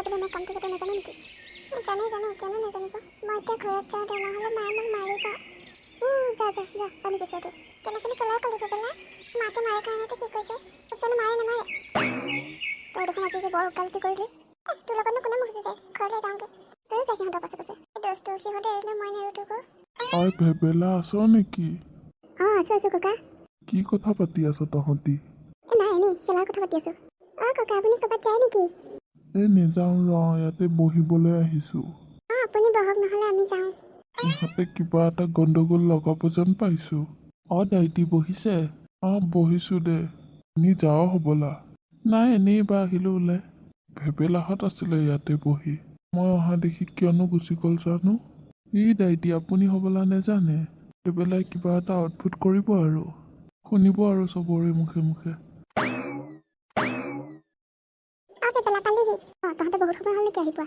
বোলে মই কামটো যাতে নাজানো নেকি? জানে কিয়নো নাজানিব। মই এতিয়া ঘৰত যাওঁ দে, নহ'লে মায়ে মোক মাৰিব। যা পানী কেঁচুৱাটো কেনেকৈ কেলাই কলি পেলাই মাকে মাৰে কাৰণেতো সি কৈছে, তোক জানো মাৰে নামাৰে? তই দেখোন আজি বৰ উকালতি কৰিলি। তোৰ লগতনো কোনে মোক যায়? ঘৰলৈ যাওঁগৈ, তয়ো যা সিহঁতৰ পাছে দোষটো সিহঁতে এৰিলে মই নেৰো তোক। আই ভেবেলা আছ নেকি? আছো ককা। কি কথা পাতি আছ তহঁতি? নাই এনেই খেলাৰ কথা পাতি আছো। ককা আপুনি ক'ৰবাত যায় নেকি? নেযাওঁ ইয়াতে বহিবলৈ আহিছো। আপুনি বহক, নহ'লে আমি যাওঁ। ইহঁতে কিবা এটা গণ্ডগোল লগাব যেন পাইছো। দাইটি বহিছে? বহিছো দে। নি যাওঁ হ'বলা। নাই এনেই বা আহিলো ওলাই। ভেবেলাহঁত আছিলে ইয়াতে বহি। মই অহা দেখি কিয়নো গুচি গ'ল জানো। দাইটি আপুনি হ'বলা নেজানে। ভেবেলাই কিবা এটা অদ্ভুত কৰিব আৰু শুনিব আৰু চবৰে মুখে মুখে। পেলা পালিহি? তহঁতে বহুত সময় হ'ল নেকি আহি পোৱা?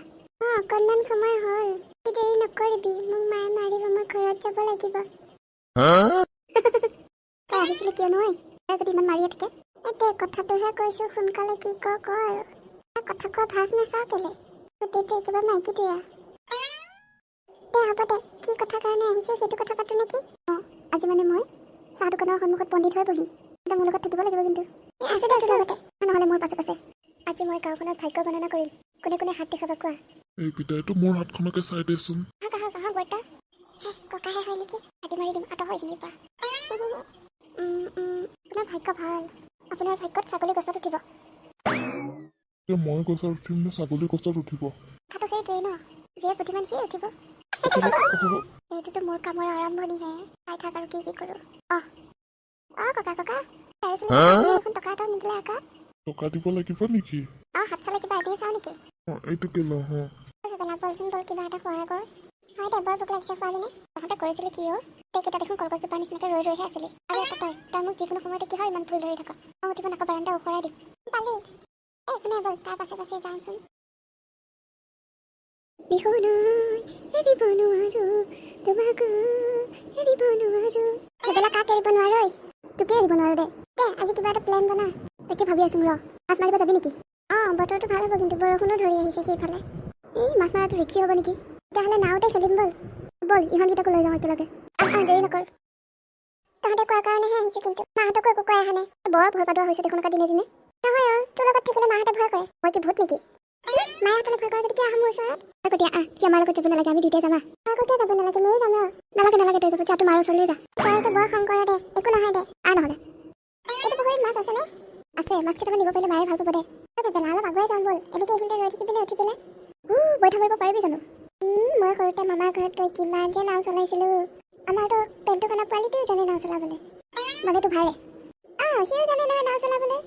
অকণমান সময় হ'ল। দেৰি নকৰিবি, মোক মায়ে মাৰিব, মই ঘৰত যাব লাগিব। তই আহিছিলি কিয় নহয়? যদি ইমান মাৰিয়ে থাকে। এতিয়া কথাটোহে কৈছো, সোনকালে কি ক আৰু। কথা কোৱা ভাজ নাচাওঁ কেলে? গোটেইটো একেবাৰে মাইকীটোয়া। দে হ'ব দে, কি কথা কাৰণে আহিছো সেইটো কথা পাতো নেকি? আজি মানে মই চাহ দোকানৰ সন্মুখত পণ্ডিত হৈ বহিম। এতিয়া মোৰ লগত থাকিব লাগিব কিন্তু। আছে দে তোৰ লগতে, নহ'লে মোৰ পাছে। আজি মই গাঁওখনত ভাগ্য গণনা কৰিম। কোনে হাত দেখাবা কোৱা? এই পিতাইটো মোৰ হাতখনকে চাই দেচোন। বৰ্তা। ককাহে হয় নেকি? হাতী মাৰি দিম, আঁতৰ এইখিনিৰ পৰা। আপোনাৰ ভাগ্য ভাল। আপোনাৰ ভাগ্যত ছাগলী গছত উঠিব। মই গছত উঠিম নে ছাগলী গছত উঠিব? কথাটো সেইটোৱেই ন, যিয়ে বুদ্ধিমান সিয়ে উঠিব। এইটোতো মোৰ কামৰ আৰম্ভণিহে। চাই থাক আৰু কি কৰোঁ। ককা দেখোন টকা এটাও নিদিলে আকৌ। টকা দিব লাগিব নেকি? হাত চালে কিবা আইডিয়া চাওঁ নেকি? এইটোকে লওঁ। বলচোন বল, কিবা এটা সহায় কৰ। হয় দে, বৰ ভোক লাগিছে, খোৱাবিনে? তহঁতে কৰিছিলি কি এইকেইটা দেখোন কলগছজোপাৰ নিচিনাকে ৰৈহে আছিলি। আৰু এটা তই মোক যিকোনো সময়তে কিহৰ ইমান ফুল ধৰি থাক? উঠিব নাকৰ বাৰান্দা উখৰাই দিম। পালি একো নাই, বল তাৰ পাছে যাওঁচোন। বিহুনো এৰিব নোৱাৰো তোমাক, এৰিব নোৱাৰো। সেইবিলাক কাক এৰিব নোৱাৰো? তোকে এৰিব নোৱাৰো দে। আজি কিবা এটা প্লেন বনা। তাকে ভাবি আছো ৰ। মাছ মাৰিব যাবি নেকি? বতৰটো ভাল হ'ব কিন্তু বৰষুণো ধৰি আহিছে সেইফালে। মাছ মৰাটো ৰিক্সি হ'ব নেকি? তেতিয়াহ'লে নাওতে খেলিম বল ইহঁতকেইটাকো লৈ যাওঁ একেলগে। দেৰি নকৰ। তহঁতে কোৱাৰ কাৰণেহে আহিছো, কিন্তু মাহঁতকো একো কোৱাই অহা নাই। বৰ ভয় পাদৰা হৈছে দেখোন দিনে দিনে। নহয় তোৰ লগত থাকিলে মাহঁতে ভয় কৰে। মই কি ভূত নেকি? মাহঁতলে ভয় কৰে যদি কিয় আহ মোৰ ওচৰত? কি আমাৰ লগত যাব নালাগে, আমি দুইটাই যাম। আগতে যাব নালাগে, ময়ো যাম। নালাগে তই যাব, যা তোৰ মাৰ ওচৰলৈ যা। তই বৰ খং কৰ দে, একো নহয় দে। নহ'লে এইটো পুখুৰীত মাছ আছেনে? আছে, মাছ কেইটামান নিব পাৰিলে মায়ে ভাল পাব দে। অলপ আগুৱাই যাওঁ বল। এনেকে এইখিনিতে ৰৈ থাকিবি নে উঠি পেলাই? বৈঠা মাৰিব পাৰিবি জানো? মই সৰুতে মামাৰ ঘৰত গৈ কিমান যে নাও চলাইছিলো। আমাৰতো পেণ্টু কানা পোৱালিটোও জানে নাও চলাবলৈ। মানে তো ভাইৰে সিও জানে নহয় নাও চলাবলৈ।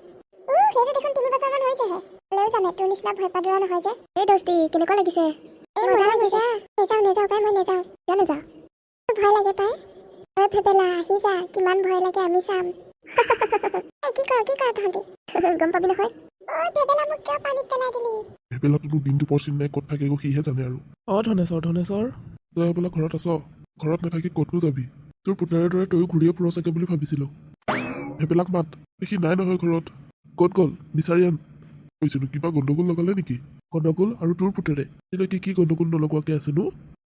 সেইটো দেখোন 3 বছৰমান হৈছেহে। হ'লেও জানে, তোৰ নিচিনা ভয় পাদৰা নহয় যে। এই দোস্তি, কেনেকুৱা লাগিছে? মজা লাগিছে। নেযাওঁ পাই, মই নেযাওঁ। কিয় নেযাওঁ? ভয় লাগে পাই। ভেবেলা আহি যা, কিমান ভয় লাগে আমি চাম। কি কৰ তহঁতি? গম পাবি নহয়। ভেবেলা মোক কিয় পানীত পেলাই দিলি? ভেবেলাটোতো দিনটো পৰ চিন নাই, ক'ত থাকে সিহে জানে আৰু। ধনেশ্বৰ তই বোলে ঘৰত আছ? ঘৰত নাথাকি ক'তনো যাবি? তোৰ পুতলাৰ দৰে তয়ো ঘূৰিয়ে ফুৰ চাগে বুলি ভাবিছিলো। ভেবেলাক মাত। সি নাই নহয় ঘৰত। ক'ত গ'ল? বিচাৰি আন। কৈছিলো কিবা গণ্ডগোল লগালে নেকি? গণ্ডগোল আৰু তোৰ পুতেৰে এনেকে কি গণ্ডগোল নলগোৱাকে আছেনো?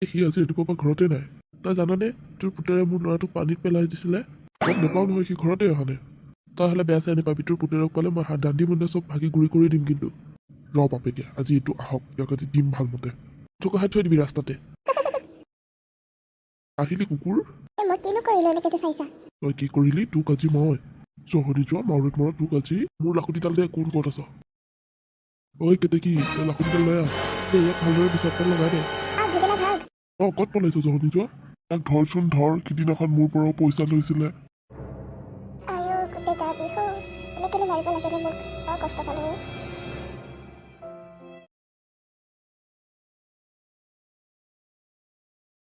সি আজি ৰাতিপুৱাৰ পৰা ঘৰতে নাই। তই জাননে তোৰ পুতেৰে মোৰ ল'ৰাটোক পানীত পেলাই দিছিলে? গম নাপাওঁ নহয়, সি ঘৰতে অহা নাই। তই হ'লে বেয়া চাই নাপাবি, তোৰ পুতেৰক পালে মই দাণ্ডি মুণ্ডে চব ভাগি গুৰি কৰি দিম কিন্তু। বাপে দিয়া, আজি এইটো আহক, ইয়াক আজি দিম ভালমতে। থকাই থৈ দিবি ৰাস্তাতে। আহিলি কুকুৰ? মই কিনো কৰিলো এনেকে যে চাইছা? তই কি কৰিলি? তোক আজি মই চহৰি যোৱা মাউৰিত মৰা, তোক আজি মোৰ লাখুটিডাল দে। কোন ক'ত আছ? কেতেকী, তই লাখুটিডাল লৈ আহ। ইয়াক ভালদৰে বিচাৰপাল লগাই দে। ক'ত পলাইছ জহনি যোৱা? তাক ধৰচোন ধৰ, সিদিনাখন মোৰ পৰাও পইচা লৈছিলে। গোটেই গা বিষ। এনেকেনো মাৰিব লাগে মোক, বৰ কষ্ট পালো।